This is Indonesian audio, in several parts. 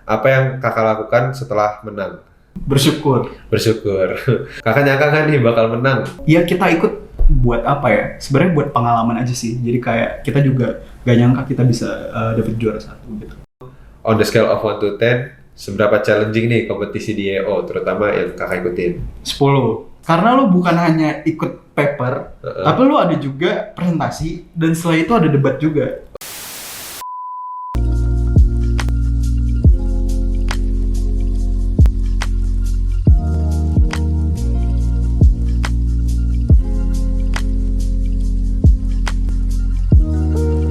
Apa yang kakak lakukan setelah menang? Bersyukur. Bersyukur. Kakak nyangka kan nih bakal menang? Ya kita ikut buat apa ya? Sebenarnya buat pengalaman aja sih. Jadi kayak kita juga gak nyangka kita bisa dapet juara 1 gitu. On the scale of 1 to 10, seberapa challenging nih kompetisi di EO, terutama yang kakak ikutin? 10. Karena lo bukan hanya ikut paper, tapi lo ada juga presentasi, dan setelah itu ada debat juga.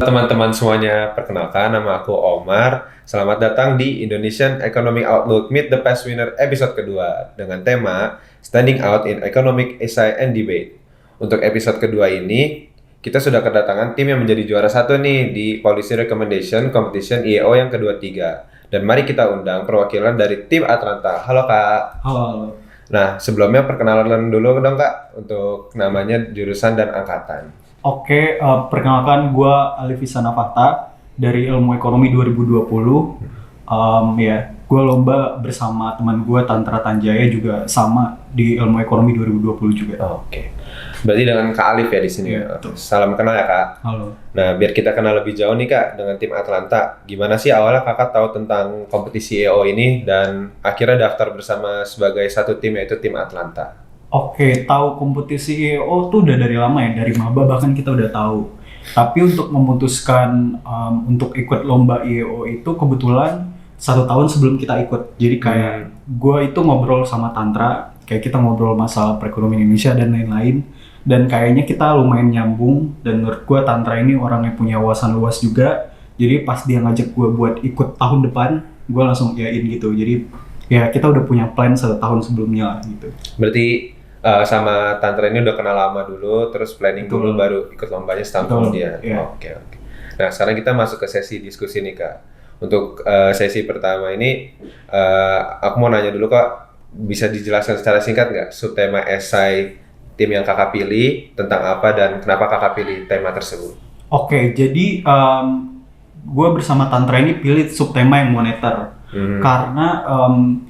Teman-teman semuanya, perkenalkan nama aku Omar. Selamat datang di Indonesian Economic Outlook Meet the Past Winner episode kedua dengan tema Standing Out in Economic Essay and Debate. Untuk episode kedua ini, kita sudah kedatangan tim yang menjadi juara 1 nih di Policy Recommendation Competition IEO yang kedua-tiga. Dan mari kita undang perwakilan dari tim Atlanta. Halo Kak. Halo. Nah, sebelumnya perkenalan dulu dong Kak, untuk namanya, jurusan, dan angkatan. Oke, perkenalkan gue Alif Isana Fata dari Ilmu Ekonomi 2020. Ya, gue lomba bersama teman gue Tantra Tanjaya juga sama di Ilmu Ekonomi 2020 juga. Oke. Berarti dengan Kak Alif ya di sini ya. Betul. Salam kenal ya Kak. Halo. Nah, biar kita kenal lebih jauh nih Kak dengan tim Atlanta. Gimana sih awalnya Kakak tahu tentang kompetisi EO ini dan akhirnya daftar bersama sebagai satu tim, yaitu tim Atlanta? Oke, tahu kompetisi EO tuh udah dari lama ya, dari maba bahkan kita udah tahu. Tapi untuk memutuskan untuk ikut lomba EO itu kebetulan 1 tahun sebelum kita ikut. Jadi kayak gue itu ngobrol sama Tantra, kayak kita ngobrol masalah perekonomian Indonesia dan lain-lain. Dan kayaknya kita lumayan nyambung, dan menurut gue Tantra ini orang yang punya wawasan luas juga. Jadi pas dia ngajak gue buat ikut tahun depan, gue langsung yain gitu. Jadi ya kita udah punya plan 1 tahun sebelumnya lah gitu. Berarti sama Tantra ini udah kenal lama dulu, terus planning Betul. dulu baru ikut lombanya setahun Betul, kemudian. iya. Oke. Nah, sekarang kita masuk ke sesi diskusi nih Kak. Untuk sesi pertama ini, aku mau nanya dulu Kak, bisa dijelaskan secara singkat nggak subtema esai tim yang kakak pilih tentang apa dan kenapa kakak pilih tema tersebut? Oke, jadi gue bersama Tantra ini pilih subtema yang moneter. Karena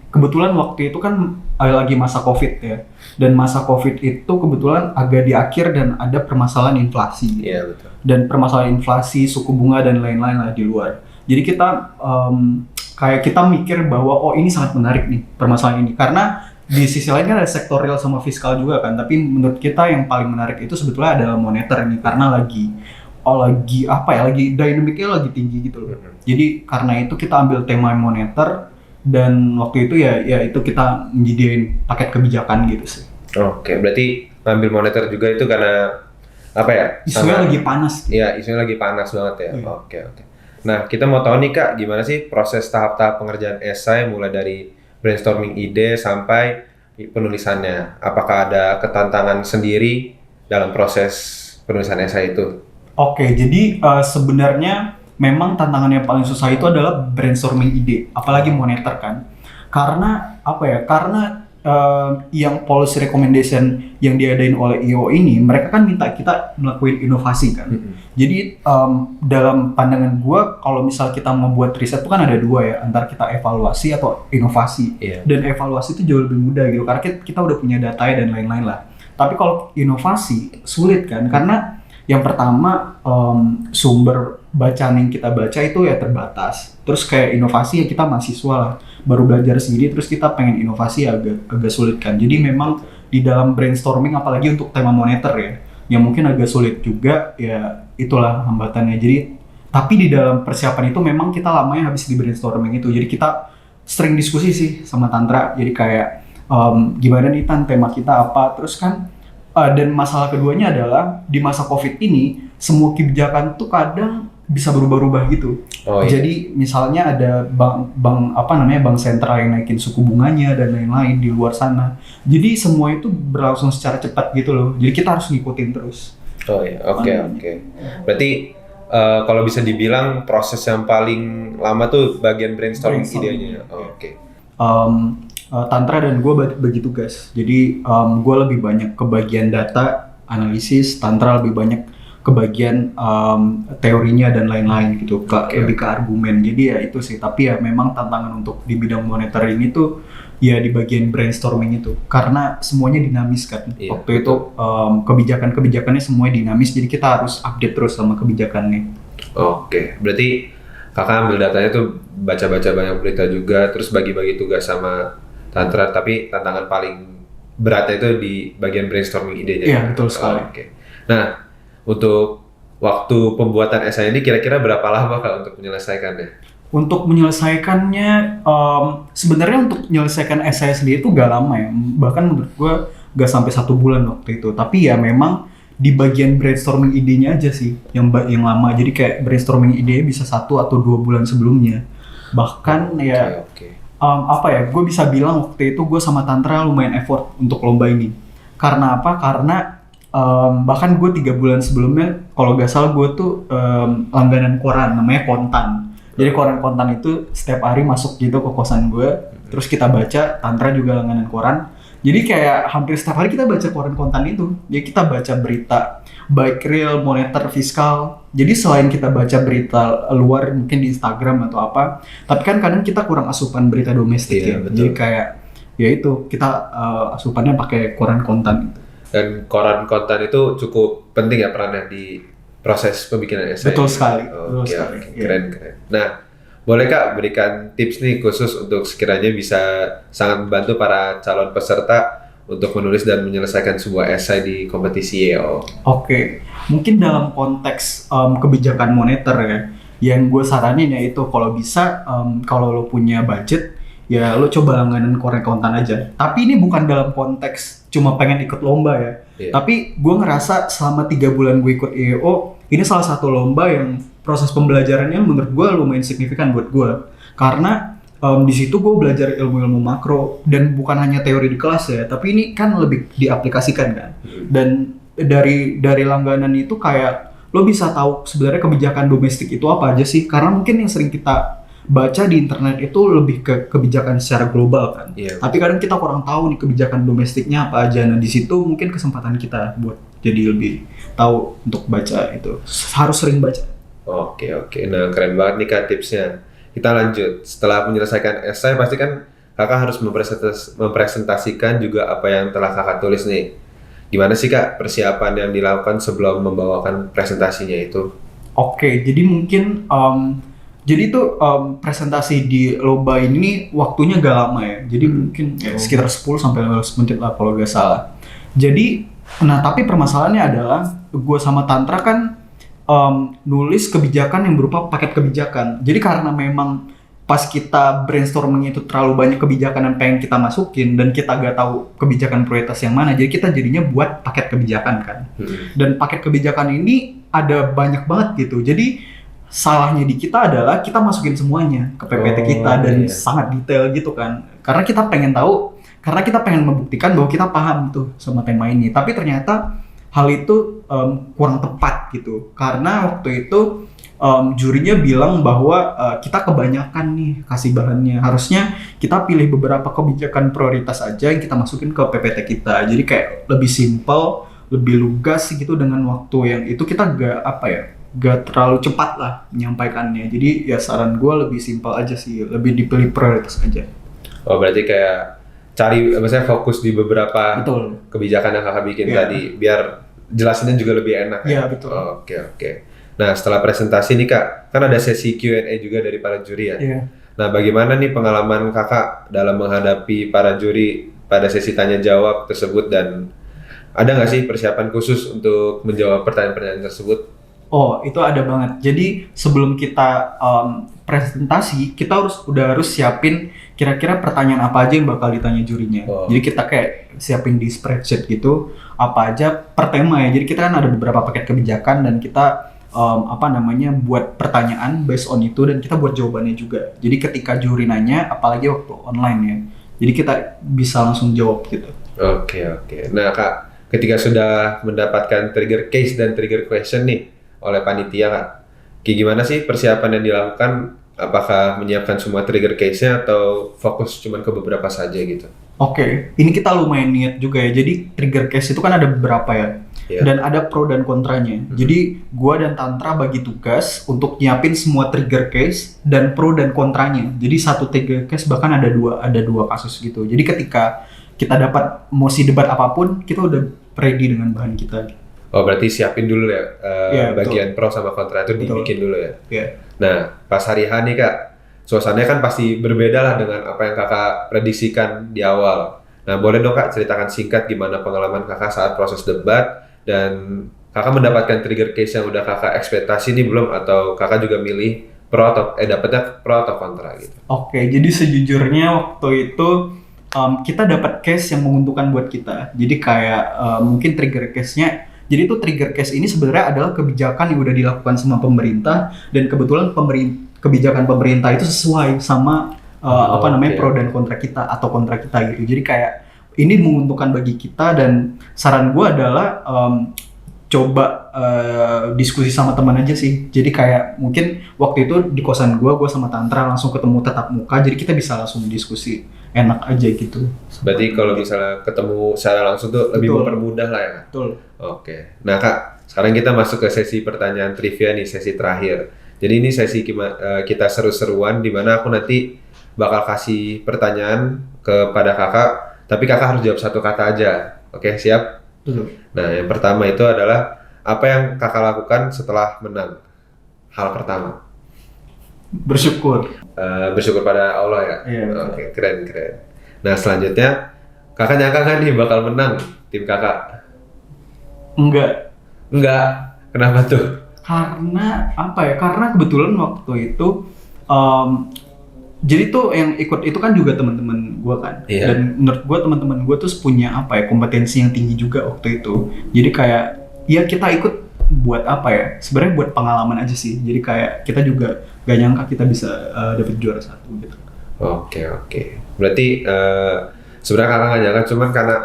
kebetulan waktu itu kan lagi masa COVID ya. Dan masa COVID itu kebetulan agak di akhir dan ada permasalahan inflasi. Iya, betul. Dan permasalahan inflasi, suku bunga, dan lain-lain lah di luar. Jadi kita kayak kita mikir bahwa oh ini sangat menarik nih permasalahan ini. Karena di sisi lain kan ada sektorial sama fiskal juga kan. Tapi menurut kita yang paling menarik itu sebetulnya adalah moneter ini. Karena lagi dinamiknya lagi tinggi gitu loh. Jadi karena itu kita ambil tema moneter, dan waktu itu ya itu kita menjadiin paket kebijakan gitu sih. Oke, berarti ngambil moneter juga itu karena apa ya? Isunya lagi panas. Iya, isunya lagi panas banget ya. Iya. Oke. Nah, kita mau tahu nih Kak, gimana sih proses tahap-tahap pengerjaan esai mulai dari brainstorming ide sampai penulisannya? Apakah ada ketantangan sendiri dalam proses penulisan esai itu? Oke, jadi sebenarnya memang tantangan yang paling susah itu adalah brainstorming ide, apalagi moneter kan. Karena apa ya? Karena yang policy recommendation yang diadain oleh IO ini, mereka kan minta kita melakukan inovasi kan. Jadi dalam pandangan gua, kalau misal kita membuat riset itu kan ada 2 ya, antara kita evaluasi atau inovasi. Dan evaluasi itu jauh lebih mudah gitu, karena kita udah punya data dan lain-lain lah. Tapi kalau inovasi sulit kan, karena yang pertama sumber bacaan yang kita baca itu ya terbatas. Terus kayak inovasi ya kita mahasiswa lah, baru belajar sendiri, terus kita pengen inovasi agak sulit kan. Jadi memang di dalam brainstorming, apalagi untuk tema moneter ya, yang mungkin agak sulit juga, ya itulah hambatannya. Jadi tapi di dalam persiapan itu memang kita lamanya habis di brainstorming itu. Jadi kita sering diskusi sih sama Tantra. Jadi kayak gimana nih Tan, tema kita apa, terus kan dan masalah keduanya adalah di masa COVID ini semua kebijakan tuh kadang bisa berubah-ubah gitu. Jadi misalnya ada bank sentral yang naikin suku bunganya dan lain-lain di luar sana. Jadi semua itu berlangsung secara cepat gitu loh. Jadi kita harus ngikutin terus. Oke. Berarti kalau bisa dibilang proses yang paling lama tuh bagian brainstorming idenya. Oke. Tantra dan gue bagi tugas. Jadi gue lebih banyak ke bagian data analisis, Tantra lebih banyak ke bagian teorinya dan lain-lain gitu, lebih ke argumen. Jadi ya itu sih. Tapi ya memang tantangan untuk di bidang moneter ini tuh ya di bagian brainstorming itu, karena semuanya dinamis kan. Iya, Waktu itu kebijakannya semuanya dinamis, jadi kita harus update terus sama kebijakannya. Oke, berarti kakak ambil datanya tuh baca-baca banyak berita juga, terus bagi-bagi tugas sama Tantra, tapi tantangan paling beratnya itu di bagian brainstorming idenya. Iya, betul sekali. Oke. Nah, untuk waktu pembuatan esai ini kira-kira berapa lama kak untuk menyelesaikannya? Untuk menyelesaikannya, sebenarnya untuk menyelesaikan esai sendiri itu gak lama ya. Bahkan menurut gue gak sampai 1 bulan waktu itu. Tapi ya memang di bagian brainstorming idenya aja sih yang lama. Jadi kayak brainstorming idenya bisa 1 atau 2 bulan sebelumnya. Bahkan ya apa ya, gue bisa bilang waktu itu gue sama Tantra lumayan effort untuk lomba ini. Karena apa? Karena bahkan gue 3 bulan sebelumnya, kalau gak salah gue tuh langganan koran namanya Kontan. Jadi koran Kontan itu setiap hari masuk gitu ke kosan gue, terus kita baca. Tantra juga langganan koran. Jadi kayak hampir setiap hari kita baca koran Kontan itu. Jadi kita baca berita baik real, moneter, fiskal. Jadi selain kita baca berita luar mungkin di Instagram atau apa, tapi kan kadang kita kurang asupan berita domestik ya. Betul. Jadi kayak ya itu kita asupannya pakai koran Kontan itu. Dan koran Kontan itu cukup penting ya perannya di proses pembikinan esai. Betul sekali. Oke, keren. Nah, boleh Kak berikan tips nih khusus untuk sekiranya bisa sangat membantu para calon peserta untuk menulis dan menyelesaikan sebuah esai di kompetisi YO? Oke, mungkin dalam konteks kebijakan moneter ya, yang gue saranin ya itu kalau bisa, kalau lo punya budget, ya lo coba langganan koran Kontan aja. Tapi ini bukan dalam konteks cuma pengen ikut lomba ya. Tapi gue ngerasa selama 3 bulan gue ikut EO, ini salah satu lomba yang proses pembelajarannya menurut gue lumayan signifikan buat gue. Karena di situ gue belajar ilmu-ilmu makro, dan bukan hanya teori di kelas ya, tapi ini kan lebih diaplikasikan kan. Dan dari langganan itu kayak lo bisa tahu sebenarnya kebijakan domestik itu apa aja sih. Karena mungkin yang sering kita baca di internet itu lebih ke kebijakan secara global kan. Tapi kadang kita kurang tahu nih kebijakan domestiknya apa aja. Nah di situ mungkin kesempatan kita buat jadi lebih tahu untuk baca itu. Harus sering baca. Oke. Nah keren banget nih Kak tipsnya. Kita lanjut. Setelah menyelesaikan esai pasti kan kakak harus mempresentasikan juga apa yang telah kakak tulis nih. Gimana sih Kak persiapan yang dilakukan sebelum membawakan presentasinya itu? Oke, jadi mungkin jadi tuh presentasi di lomba ini waktunya gak lama ya. Jadi mungkin sekitar 10 sampai 15 menit lah kalau gak salah. Jadi, nah tapi permasalahannya adalah gue sama Tantra kan nulis kebijakan yang berupa paket kebijakan. Jadi karena memang pas kita brainstorming itu terlalu banyak kebijakan yang pengen kita masukin dan kita gak tahu kebijakan prioritas yang mana, jadi kita jadinya buat paket kebijakan kan. Dan paket kebijakan ini ada banyak banget gitu. Jadi salahnya di kita adalah kita masukin semuanya ke PPT kita dan sangat detail gitu kan. Karena kita pengen tahu, karena kita pengen membuktikan bahwa kita paham tuh sama tema ini. Tapi ternyata hal itu kurang tepat gitu. Karena waktu itu jurinya bilang bahwa kita kebanyakan nih kasih bahannya. Harusnya kita pilih beberapa kebijakan prioritas aja yang kita masukin ke PPT kita. Jadi kayak lebih simple, lebih lugas gitu dengan waktu yang itu kita gak terlalu cepat lah menyampaikannya. Jadi ya saran gue lebih simpel aja sih, lebih dipilih prioritas aja. Oh berarti kayak cari, maksudnya fokus di beberapa kebijakan yang kakak bikin tadi, biar jelasinnya juga lebih enak. Iya betul. Oke. Nah setelah presentasi nih Kak, kan ada sesi Q&A juga dari para juri ya. Nah bagaimana nih pengalaman kakak dalam menghadapi para juri pada sesi tanya jawab tersebut, dan ada nggak sih persiapan khusus untuk menjawab pertanyaan-pertanyaan tersebut? Oh, itu ada banget. Jadi sebelum kita presentasi, kita udah harus siapin kira-kira pertanyaan apa aja yang bakal ditanya jurinya. Jadi kita kayak siapin di spreadsheet gitu, apa aja per tema ya. Jadi kita kan ada beberapa paket kebijakan dan kita buat pertanyaan based on itu, dan kita buat jawabannya juga. Jadi ketika juri nanya, apalagi waktu online ya, jadi kita bisa langsung jawab gitu. Oke. Nah Kak, ketika sudah mendapatkan trigger case dan trigger question nih oleh panitia Kak, kayak gimana sih persiapan yang dilakukan? Apakah menyiapkan semua trigger case-nya atau fokus cuman ke beberapa saja gitu? Oke, ini kita lumayan niat juga ya. Jadi trigger case itu kan ada beberapa ya. Iya. dan ada pro dan kontranya. Jadi gua dan Tantra bagi tugas untuk nyiapin semua trigger case dan pro dan kontranya. Jadi satu trigger case bahkan ada dua kasus gitu. Jadi ketika kita dapat mosi debat apapun, kita udah ready dengan bahan kita. Oh, berarti siapin dulu ya, Iya, bagian pro sama kontra itu Betul. dibikin dulu ya. Ya. Nah, pas hari H nih Kak, suasananya kan pasti berbeda lah dengan apa yang Kakak prediksikan di awal. Nah, boleh dong Kak ceritakan singkat gimana pengalaman Kakak saat proses debat, dan Kakak mendapatkan trigger case yang udah Kakak ekspektasi nih belum, atau Kakak juga milih pro atau dapetnya pro atau kontra gitu. Oke, jadi sejujurnya waktu itu kita dapat case yang menguntungkan buat kita. Jadi kayak mungkin trigger case-nya. Jadi itu trigger case ini sebenarnya adalah kebijakan yang udah dilakukan sama pemerintah, dan kebetulan kebijakan pemerintah itu sesuai sama apa namanya oke. pro dan kontra kita atau kontra kita gitu. Jadi kayak ini menguntungkan bagi kita, dan saran gue adalah coba diskusi sama teman aja sih. Jadi kayak mungkin waktu itu di kosan gue sama Tantra langsung ketemu tatap muka, jadi kita bisa langsung diskusi, enak aja gitu. Berarti kalau misalnya ketemu secara langsung tuh lebih Betul. mempermudah lah ya. Betul. Oke. Nah Kak, sekarang kita masuk ke sesi pertanyaan trivia nih, sesi terakhir. Jadi ini sesi kita seru-seruan di mana aku nanti bakal kasih pertanyaan kepada Kakak, tapi Kakak harus jawab satu kata aja. Oke, siap? Betul. Nah, yang pertama itu adalah apa yang Kakak lakukan setelah menang? Hal pertama. Bersyukur. Bersyukur pada Allah ya. Iya, betul. Oke, keren. Nah, selanjutnya Kakak nyangka nggak nih bakal menang tim Kakak? Enggak. Kenapa tuh? Karena apa ya? Karena kebetulan waktu itu jadi tuh yang ikut itu kan juga teman-teman gue kan. Iya. Dan menurut gue teman-teman gue tuh punya apa ya, kompetensi yang tinggi juga waktu itu. Jadi kayak ya kita ikut buat apa ya? Sebenarnya buat pengalaman aja sih. Jadi kayak kita juga gak nyangka kita bisa dapet juara 1 gitu. Oke. Berarti sebenarnya Kakak nggak nyangka, cuman karena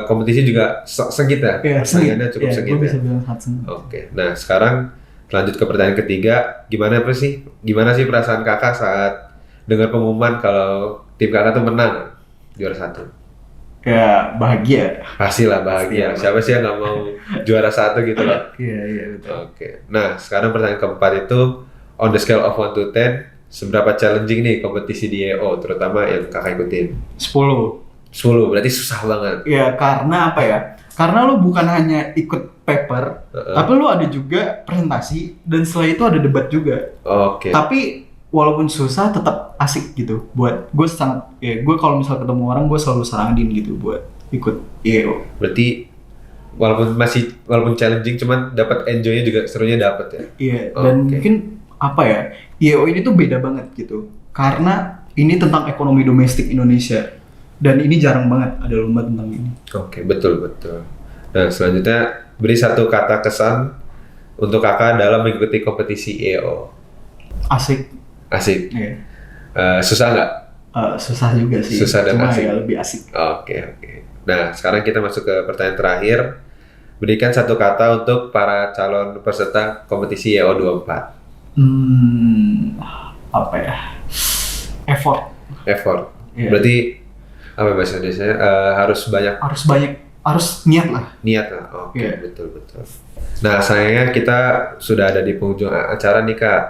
kompetisi juga sengit ya? Iya, Persaingannya cukup sengit gue ya? bisa bilang sangat sengit. Oke, nah sekarang lanjut ke pertanyaan ketiga. Gimana sih perasaan Kakak saat dengar pengumuman kalau tim Kakak tuh menang juara 1? Ya bahagia. Pastilah bahagia. Pasti, Siapa sih yang nggak mau juara 1 gitu loh? Iya betul. Oke, nah sekarang pertanyaan keempat itu, on the scale of 1 to 10, seberapa challenging nih kompetisi di EO, terutama yang Kakak ikutin? 10. 10, berarti susah banget. Ya karena apa ya? Karena lo bukan hanya ikut paper, tapi lo ada juga presentasi, dan setelah itu ada debat juga. Oke. Tapi walaupun susah tetap asik gitu. Buat gue sangat ya, gue kalau misal ketemu orang gue selalu saranin gitu buat ikut IEO. Berarti walaupun challenging, cuman dapat enjoy-nya juga, serunya dapat ya. Iya, dan Oke. mungkin apa ya? IEO ini tuh beda banget gitu. Karena ini tentang ekonomi domestik Indonesia. Dan ini jarang banget ada lomba tentang ini. Oke, betul. Nah, selanjutnya beri satu kata kesan untuk Kakak dalam mengikuti kompetisi EO. Asik. Asik. Iya. Susah nggak? Susah juga sih. Susah dan Cuma asik. ya lebih asik. Oke. Nah, sekarang kita masuk ke pertanyaan terakhir. Berikan satu kata untuk para calon peserta kompetisi EO 24. Apa ya? Effort. Iya. Berarti apa bahasa Indonesia? Harus niat lah. Niat lah. Oke, Iya. betul. Nah, sayangnya kita sudah ada di penghujung acara nih Kak.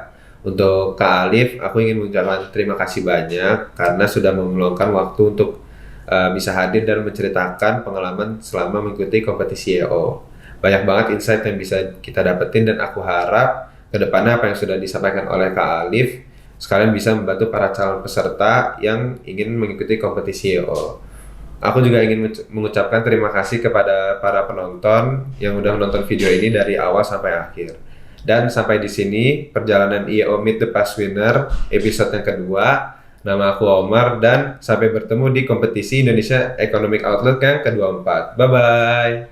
Untuk Kak Alif, aku ingin mengucapkan terima kasih banyak karena sudah meluangkan waktu untuk bisa hadir dan menceritakan pengalaman selama mengikuti kompetisi EO. Banyak banget insight yang bisa kita dapetin, dan aku harap kedepannya apa yang sudah disampaikan oleh Kak Alif sekalian bisa membantu para calon peserta yang ingin mengikuti kompetisi EO. Aku juga ingin mengucapkan terima kasih kepada para penonton yang udah menonton video ini dari awal sampai akhir. Dan sampai di sini perjalanan EO Meet the Past Winner episode yang kedua. Nama aku Omar, dan sampai bertemu di kompetisi Indonesia Economic Outlook yang ke-24. Bye-bye!